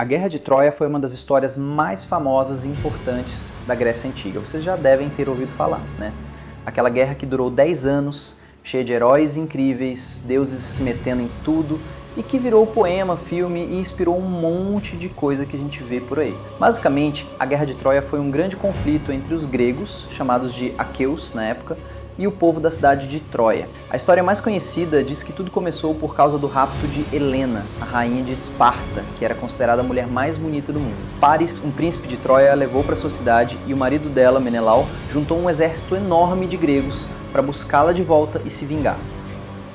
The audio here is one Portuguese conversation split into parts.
A Guerra de Troia foi uma das histórias mais famosas e importantes da Grécia Antiga. Vocês já devem ter ouvido falar, né? Aquela guerra que durou 10 anos, cheia de heróis incríveis, deuses se metendo em tudo e que virou poema, filme e inspirou um monte de coisa que a gente vê por aí. Basicamente, a Guerra de Troia foi um grande conflito entre os gregos, chamados de aqueus na época, e o povo da cidade de Troia. A história mais conhecida diz que tudo começou por causa do rapto de Helena, a rainha de Esparta, que era considerada a mulher mais bonita do mundo. Paris, um príncipe de Troia, a levou para sua cidade e o marido dela, Menelau, juntou um exército enorme de gregos para buscá-la de volta e se vingar.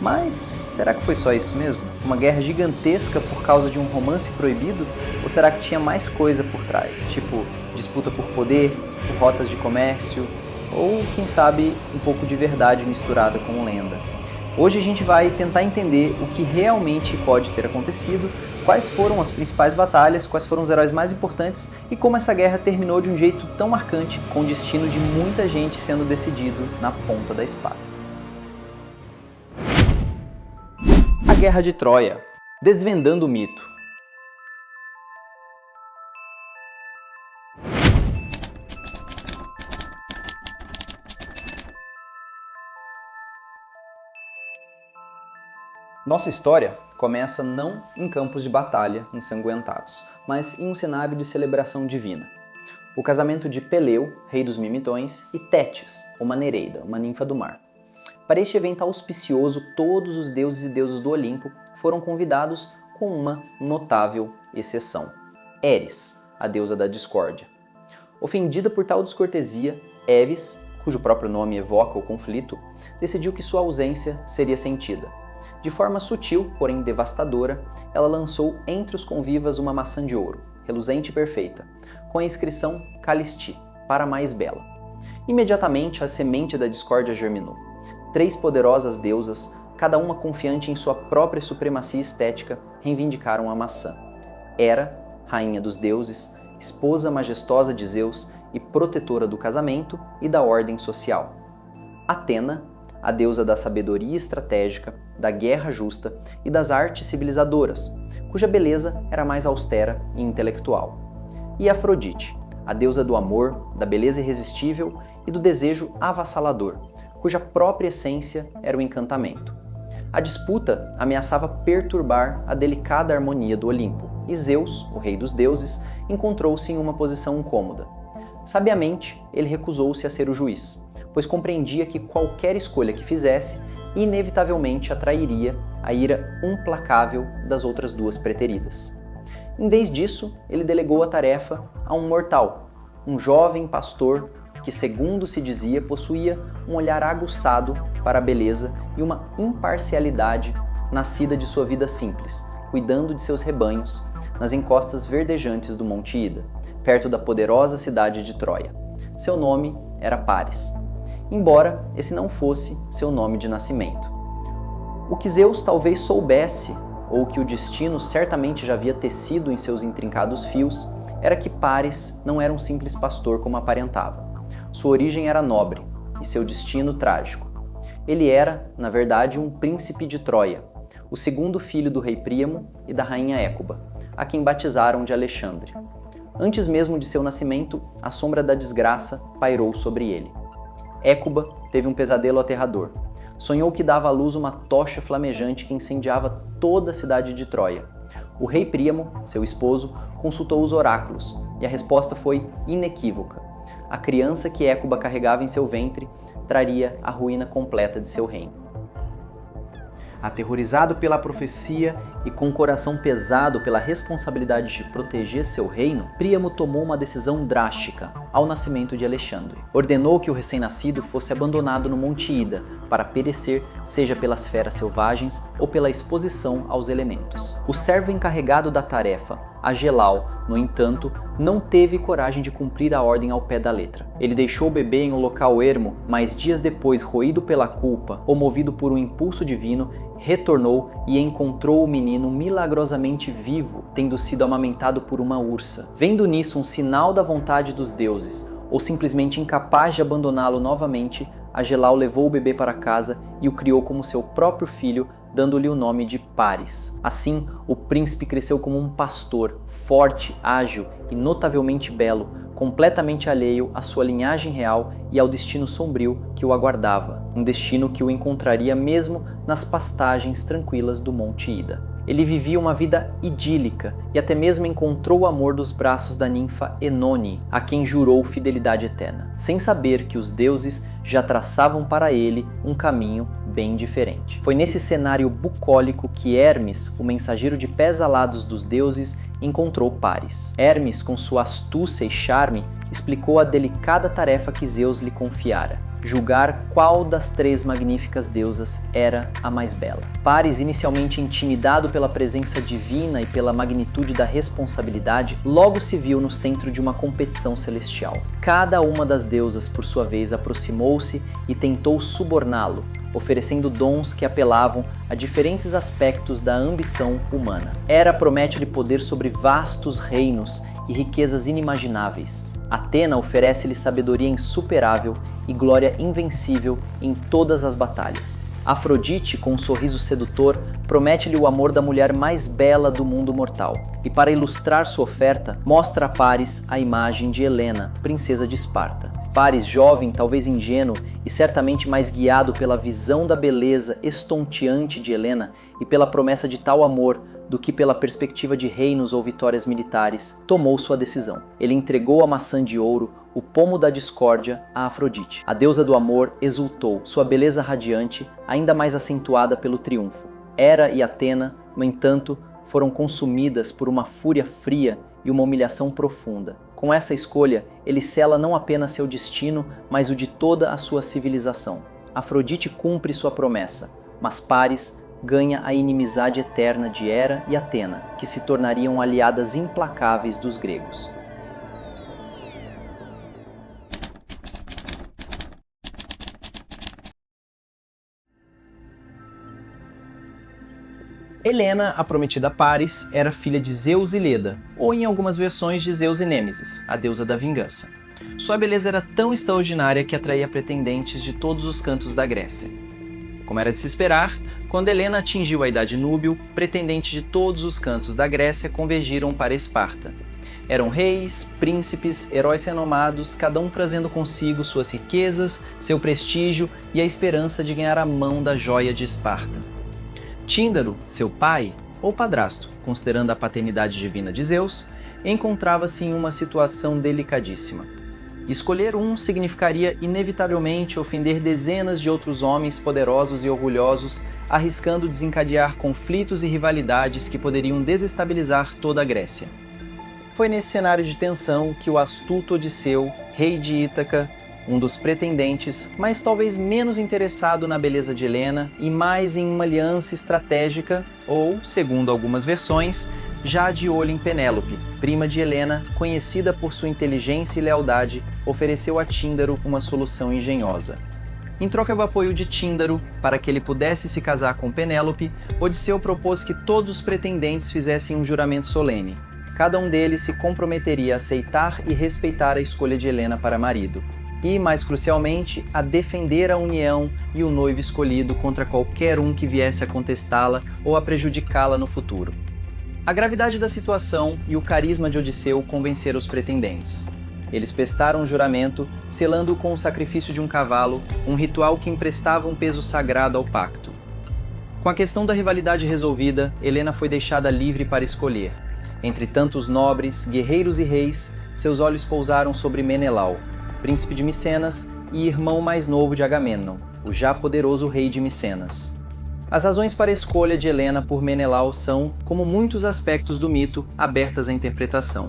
Mas será que foi só isso mesmo? Uma guerra gigantesca por causa de um romance proibido? Ou será que tinha mais coisa por trás? Tipo, disputa por poder, por rotas de comércio, ou quem sabe um pouco de verdade misturada com lenda. Hoje a gente vai tentar entender o que realmente pode ter acontecido, quais foram as principais batalhas, quais foram os heróis mais importantes e como essa guerra terminou de um jeito tão marcante, com o destino de muita gente sendo decidido na ponta da espada. A Guerra de Troia. Desvendando o mito. Nossa história começa não em campos de batalha ensanguentados, mas em um cenário de celebração divina. O casamento de Peleu, rei dos Mimitões, e Tétis, uma Nereida, uma ninfa do mar. Para este evento auspicioso, todos os deuses e deusas do Olimpo foram convidados, com uma notável exceção: Eris, a deusa da discórdia. Ofendida por tal descortesia, Eris, cujo próprio nome evoca o conflito, decidiu que sua ausência seria sentida. De forma sutil, porém devastadora, ela lançou entre os convivas uma maçã de ouro, reluzente e perfeita, com a inscrição Calisti, para mais bela. Imediatamente a semente da discórdia germinou. 3 poderosas deusas, cada uma confiante em sua própria supremacia estética, reivindicaram a maçã. Hera, rainha dos deuses, esposa majestosa de Zeus e protetora do casamento e da ordem social. Atena, a deusa da sabedoria estratégica, da guerra justa e das artes civilizadoras, cuja beleza era mais austera e intelectual. E Afrodite, a deusa do amor, da beleza irresistível e do desejo avassalador, cuja própria essência era o encantamento. A disputa ameaçava perturbar a delicada harmonia do Olimpo, e Zeus, o rei dos deuses, encontrou-se em uma posição incômoda. Sabiamente, ele recusou-se a ser o juiz, pois compreendia que qualquer escolha que fizesse inevitavelmente atrairia a ira implacável das outras duas preteridas. Em vez disso, ele delegou a tarefa a um mortal, um jovem pastor que, segundo se dizia, possuía um olhar aguçado para a beleza e uma imparcialidade nascida de sua vida simples, cuidando de seus rebanhos nas encostas verdejantes do Monte Ida, perto da poderosa cidade de Troia. Seu nome era Paris, embora esse não fosse seu nome de nascimento. O que Zeus talvez soubesse, ou que o destino certamente já havia tecido em seus intrincados fios, era que Paris não era um simples pastor como aparentava. Sua origem era nobre e seu destino trágico. Ele era, na verdade, um príncipe de Troia, o segundo filho do rei Príamo e da rainha Écuba, a quem batizaram de Alexandre. Antes mesmo de seu nascimento, a sombra da desgraça pairou sobre ele. Écuba teve um pesadelo aterrador. Sonhou que dava à luz uma tocha flamejante que incendiava toda a cidade de Troia. O rei Príamo, seu esposo, consultou os oráculos e a resposta foi inequívoca. A criança que Écuba carregava em seu ventre traria a ruína completa de seu reino. Aterrorizado pela profecia e com o coração pesado pela responsabilidade de proteger seu reino, Príamo tomou uma decisão drástica ao nascimento de Alexandre. Ordenou que o recém-nascido fosse abandonado no Monte Ida para perecer, seja pelas feras selvagens ou pela exposição aos elementos. O servo encarregado da tarefa, Agelau, no entanto, não teve coragem de cumprir a ordem ao pé da letra. Ele deixou o bebê em um local ermo, mas dias depois, roído pela culpa ou movido por um impulso divino, retornou e encontrou o menino milagrosamente vivo, tendo sido amamentado por uma ursa. Vendo nisso um sinal da vontade dos deuses, ou simplesmente incapaz de abandoná-lo novamente, Agelau levou o bebê para casa e o criou como seu próprio filho, dando-lhe o nome de Paris. Assim, o príncipe cresceu como um pastor, forte, ágil e notavelmente belo, completamente alheio à sua linhagem real e ao destino sombrio que o aguardava, um destino que o encontraria mesmo nas pastagens tranquilas do Monte Ida. Ele vivia uma vida idílica e até mesmo encontrou o amor dos braços da ninfa Enone, a quem jurou fidelidade eterna, sem saber que os deuses já traçavam para ele um caminho bem diferente. Foi nesse cenário bucólico que Hermes, o mensageiro de pés alados dos deuses, encontrou Paris. Hermes, com sua astúcia e charme, explicou a delicada tarefa que Zeus lhe confiara: julgar qual das 3 magníficas deusas era a mais bela. Paris, inicialmente intimidado pela presença divina e pela magnitude da responsabilidade, logo se viu no centro de uma competição celestial. Cada uma das deusas, por sua vez, aproximou-se e tentou suborná-lo, oferecendo dons que apelavam a diferentes aspectos da ambição humana. Hera promete-lhe poder sobre vastos reinos e riquezas inimagináveis. Atena oferece-lhe sabedoria insuperável e glória invencível em todas as batalhas. Afrodite, com um sorriso sedutor, promete-lhe o amor da mulher mais bela do mundo mortal. E para ilustrar sua oferta, mostra a Paris a imagem de Helena, princesa de Esparta. Paris, jovem, talvez ingênuo e certamente mais guiado pela visão da beleza estonteante de Helena e pela promessa de tal amor do que pela perspectiva de reinos ou vitórias militares, tomou sua decisão. Ele entregou a maçã de ouro, o pomo da discórdia, a Afrodite. A deusa do amor exultou, sua beleza radiante, ainda mais acentuada pelo triunfo. Hera e Atena, no entanto, foram consumidas por uma fúria fria e uma humilhação profunda. Com essa escolha, ele sela não apenas seu destino, mas o de toda a sua civilização. Afrodite cumpre sua promessa, mas Paris ganha a inimizade eterna de Hera e Atena, que se tornariam aliadas implacáveis dos gregos. Helena, a prometida Paris, era filha de Zeus e Leda, ou em algumas versões de Zeus e Nêmesis, a deusa da vingança. Sua beleza era tão extraordinária que atraía pretendentes de todos os cantos da Grécia. Como era de se esperar, quando Helena atingiu a idade núbil, pretendentes de todos os cantos da Grécia convergiram para Esparta. Eram reis, príncipes, heróis renomados, cada um trazendo consigo suas riquezas, seu prestígio e a esperança de ganhar a mão da joia de Esparta. Tíndaro, seu pai, ou padrasto, considerando a paternidade divina de Zeus, encontrava-se em uma situação delicadíssima. Escolher um significaria inevitavelmente ofender dezenas de outros homens poderosos e orgulhosos, arriscando desencadear conflitos e rivalidades que poderiam desestabilizar toda a Grécia. Foi nesse cenário de tensão que o astuto Odisseu, rei de Ítaca, um dos pretendentes, mas talvez menos interessado na beleza de Helena e mais em uma aliança estratégica, ou, segundo algumas versões, já de olho em Penélope, prima de Helena, conhecida por sua inteligência e lealdade, ofereceu a Tíndaro uma solução engenhosa. Em troca do apoio de Tíndaro, para que ele pudesse se casar com Penélope, Odisseu propôs que todos os pretendentes fizessem um juramento solene. Cada um deles se comprometeria a aceitar e respeitar a escolha de Helena para marido. E, mais crucialmente, a defender a união e o noivo escolhido contra qualquer um que viesse a contestá-la ou a prejudicá-la no futuro. A gravidade da situação e o carisma de Odisseu convenceram os pretendentes. Eles prestaram o juramento, selando-o com o sacrifício de um cavalo, um ritual que emprestava um peso sagrado ao pacto. Com a questão da rivalidade resolvida, Helena foi deixada livre para escolher. Entre tantos nobres, guerreiros e reis, seus olhos pousaram sobre Menelau, príncipe de Micenas e irmão mais novo de Agamemnon, o já poderoso rei de Micenas. As razões para a escolha de Helena por Menelau são, como muitos aspectos do mito, abertas à interpretação.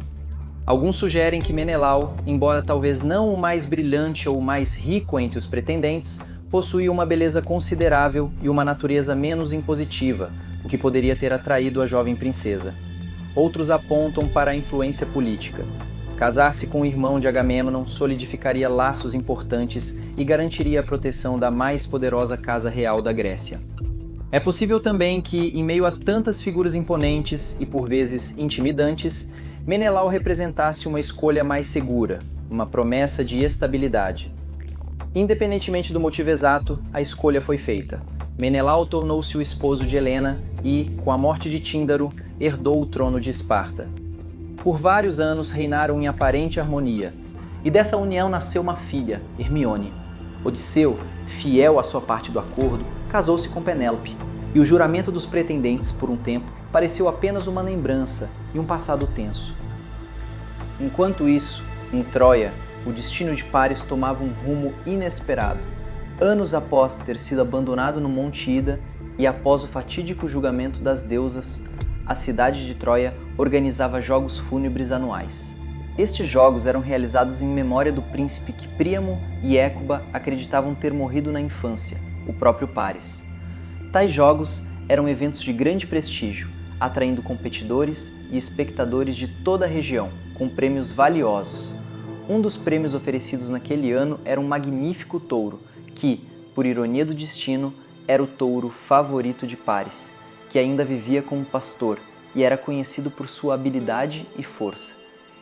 Alguns sugerem que Menelau, embora talvez não o mais brilhante ou o mais rico entre os pretendentes, possuía uma beleza considerável e uma natureza menos impositiva, o que poderia ter atraído a jovem princesa. Outros apontam para a influência política. Casar-se com o irmão de Agamemnon solidificaria laços importantes e garantiria a proteção da mais poderosa casa real da Grécia. É possível também que, em meio a tantas figuras imponentes e por vezes intimidantes, Menelau representasse uma escolha mais segura, uma promessa de estabilidade. Independentemente do motivo exato, a escolha foi feita. Menelau tornou-se o esposo de Helena e, com a morte de Tíndaro, herdou o trono de Esparta. Por vários anos reinaram em aparente harmonia, e dessa união nasceu uma filha, Hermione. Odisseu, fiel à sua parte do acordo, casou-se com Penélope, e o juramento dos pretendentes, por um tempo, pareceu apenas uma lembrança e um passado tenso. Enquanto isso, em Troia, o destino de Paris tomava um rumo inesperado. Anos após ter sido abandonado no Monte Ida e após o fatídico julgamento das deusas, a cidade de Troia organizava jogos fúnebres anuais. Estes jogos eram realizados em memória do príncipe que Príamo e Écuba acreditavam ter morrido na infância, o próprio Paris. Tais jogos eram eventos de grande prestígio, atraindo competidores e espectadores de toda a região, com prêmios valiosos. Um dos prêmios oferecidos naquele ano era um magnífico touro, que, por ironia do destino, era o touro favorito de Paris, que ainda vivia como pastor e era conhecido por sua habilidade e força.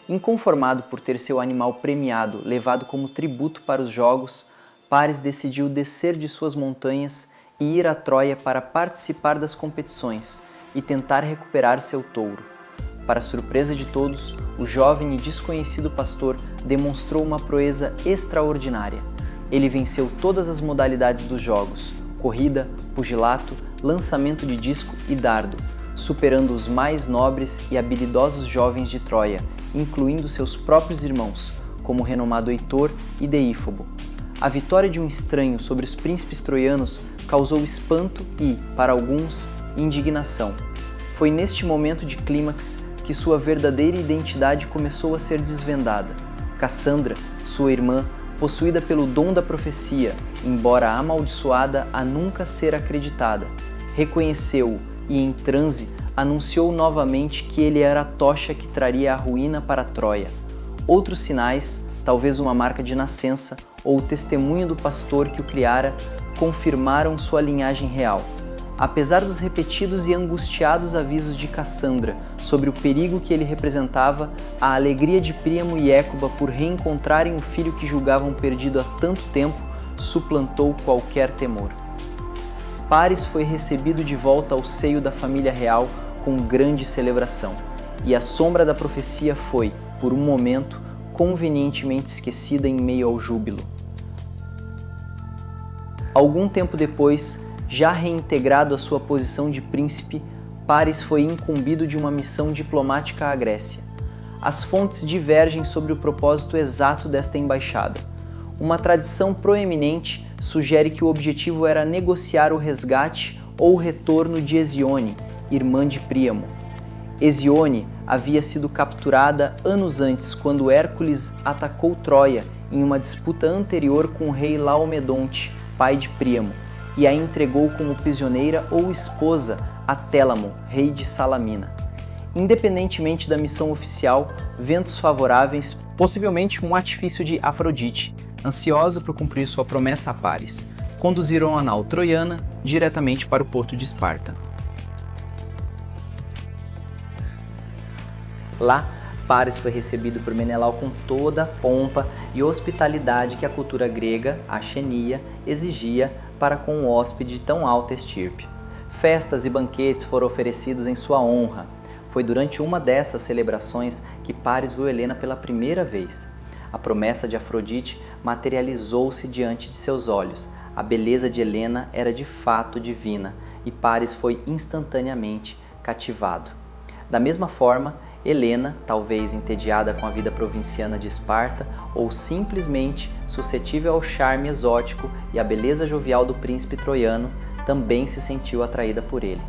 Inconformado por ter seu animal premiado levado como tributo para os jogos, Paris decidiu descer de suas montanhas e ir a Troia para participar das competições e tentar recuperar seu touro. Para surpresa de todos, o jovem e desconhecido pastor demonstrou uma proeza extraordinária. Ele venceu todas as modalidades dos jogos: corrida, pugilato, lançamento de disco e dardo, superando os mais nobres e habilidosos jovens de Troia, incluindo seus próprios irmãos, como o renomado Heitor e Deífobo. A vitória de um estranho sobre os príncipes troianos causou espanto e, para alguns, indignação. Foi neste momento de clímax que sua verdadeira identidade começou a ser desvendada. Cassandra, sua irmã, possuída pelo dom da profecia, embora amaldiçoada a nunca ser acreditada, reconheceu-o e, em transe, anunciou novamente que ele era a tocha que traria a ruína para Troia. Outros sinais, talvez uma marca de nascença ou o testemunho do pastor que o criara, confirmaram sua linhagem real. Apesar dos repetidos e angustiados avisos de Cassandra sobre o perigo que ele representava, a alegria de Príamo e Écuba por reencontrarem o filho que julgavam perdido há tanto tempo suplantou qualquer temor. Paris foi recebido de volta ao seio da família real com grande celebração, e a sombra da profecia foi, por um momento, convenientemente esquecida em meio ao júbilo. Algum tempo depois, já reintegrado à sua posição de príncipe, Paris foi incumbido de uma missão diplomática à Grécia. As fontes divergem sobre o propósito exato desta embaixada. Uma tradição proeminente sugere que o objetivo era negociar o resgate ou o retorno de Hesione, irmã de Príamo. Hesione havia sido capturada anos antes, quando Hércules atacou Troia em uma disputa anterior com o rei Laomedonte, pai de Príamo, e a entregou como prisioneira ou esposa a Télamo, rei de Salamina. Independentemente da missão oficial, ventos favoráveis, possivelmente um artifício de Afrodite, ansiosa por cumprir sua promessa a Paris, conduziram a nau troiana diretamente para o porto de Esparta. Lá, Paris foi recebido por Menelau com toda a pompa e hospitalidade que a cultura grega, a xenia, exigia para com um hóspede de tão alta estirpe. Festas e banquetes foram oferecidos em sua honra. Foi durante uma dessas celebrações que Paris viu Helena pela primeira vez. A promessa de Afrodite materializou-se diante de seus olhos. A beleza de Helena era de fato divina e Paris foi instantaneamente cativado. Da mesma forma, Helena, talvez entediada com a vida provinciana de Esparta ou simplesmente suscetível ao charme exótico e à beleza jovial do príncipe troiano, também se sentiu atraída por ele.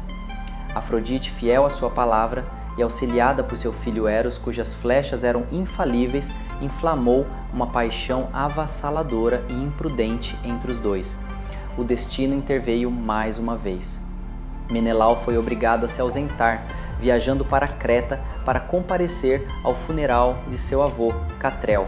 Afrodite, fiel à sua palavra e auxiliada por seu filho Eros, cujas flechas eram infalíveis, inflamou uma paixão avassaladora e imprudente entre os dois. O destino interveio mais uma vez. Menelau foi obrigado a se ausentar, viajando para Creta para comparecer ao funeral de seu avô, Catrel.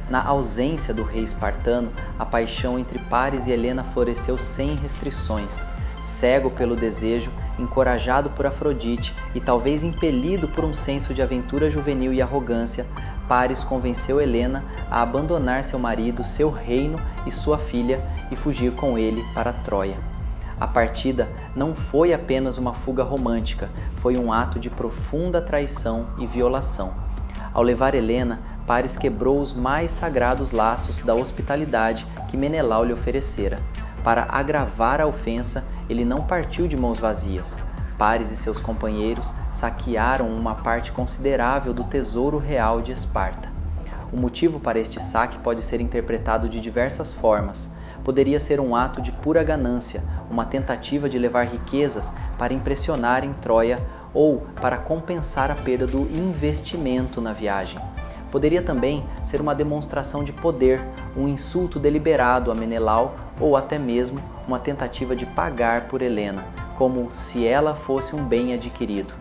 Na ausência do rei espartano, a paixão entre Paris e Helena floresceu sem restrições. Cego pelo desejo, encorajado por Afrodite e talvez impelido por um senso de aventura juvenil e arrogância, Paris convenceu Helena a abandonar seu marido, seu reino e sua filha e fugir com ele para Troia. A partida não foi apenas uma fuga romântica, foi um ato de profunda traição e violação. Ao levar Helena, Paris quebrou os mais sagrados laços da hospitalidade que Menelau lhe oferecera. Para agravar a ofensa, ele não partiu de mãos vazias. Paris e seus companheiros saquearam uma parte considerável do tesouro real de Esparta. O motivo para este saque pode ser interpretado de diversas formas. Poderia ser um ato de pura ganância, uma tentativa de levar riquezas para impressionar em Troia ou para compensar a perda do investimento na viagem. Poderia também ser uma demonstração de poder, um insulto deliberado a Menelau ou até mesmo uma tentativa de pagar por Helena, como se ela fosse um bem adquirido.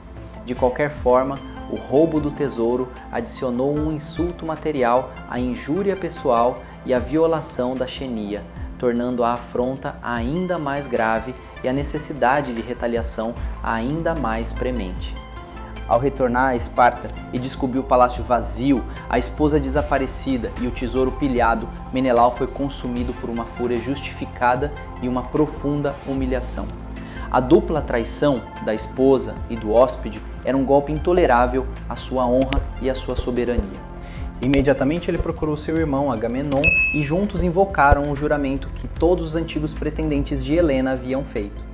De qualquer forma, o roubo do tesouro adicionou um insulto material à injúria pessoal e à violação da Xenia, tornando a afronta ainda mais grave e a necessidade de retaliação ainda mais premente. Ao retornar a Esparta e descobrir o palácio vazio, a esposa desaparecida e o tesouro pilhado, Menelau foi consumido por uma fúria justificada e uma profunda humilhação. A dupla traição da esposa e do hóspede era um golpe intolerável à sua honra e à sua soberania. Imediatamente ele procurou seu irmão Agamenon e juntos invocaram o juramento que todos os antigos pretendentes de Helena haviam feito.